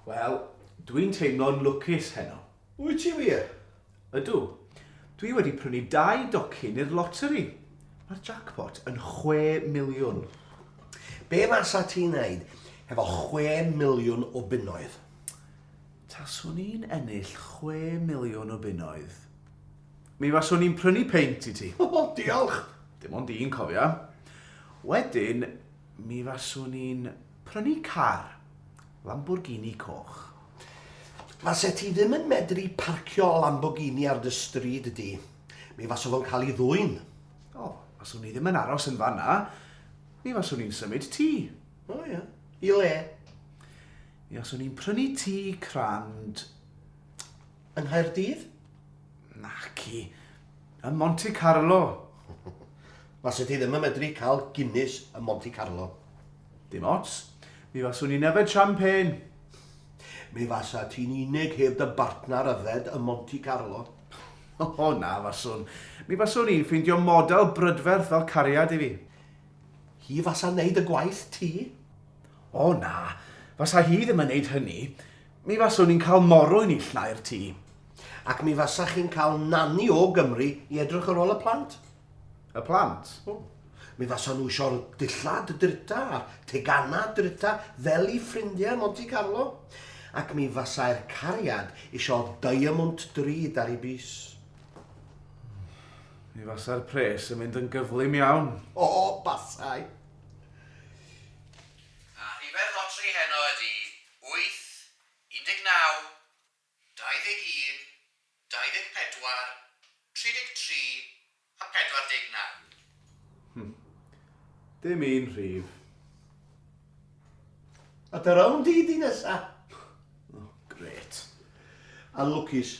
Wel, dwi'n teimlo'n lwcus heno. Wyt ti wir? Ydw. Dwi wedi prynu 2 docyn i'r loteri. Mae'r jackpot yn 6 miliwn. Be fasa ti'n neud efo 6 miliwn o bunnoedd? Taswn i'n ennill 6 miliwn o bunnoedd. Mi faswn i'n prynu peint i ti. O, diolch. Dim ond un cofia. Wedyn, mi faswn i'n prynu car. Lamborghini coch. Fase ti ddim yn medru parcio Lamborghini ar dy stryd ydi. Mi fasa fo'n cael ei ddwyn. O, faswn i ddim yn aros yn fanna. Mi faswn i'n symud tŷ. O ia. I le? Mi faswn i'n prynu tŷ crand. Yng Nghaerdydd? Naci. Ym Monte Carlo. Fase ti ddim yn medru cael Guinness ym Monte Carlo. Dim ots. Mi faswn i'n yfed champagne. Mi fasa ti'n unig heb dy bartnar yfed ym Monte Carlo. O na, faswn. Mi faswn i'n ffeindio model brydferth fel cariad i fi. Hi fasa wneud y gwaith ti? O na, fasa hi ddim yn neud hynny. Mi faswn i'n cael morwyn i llnau'r tŷ. Ac mi fasa chi'n cael nani o Gymru i edrych ar ôl y plant. Y plant? Mi fasa nhw eisiau dillad drita a tegana drita fel i ffrindiau Monte Carlo. Ac mi fasa'r cariad eisiau diamond drud ar ei bus. Mi fasa'r pres yn mynd yn gyflym iawn. O, Basai. A rhifedd loteri heno ydy 8, 19, 21, 24, 33 a 49. Dim un rhif. A dy rawn di nesa. Gret. A lwcus.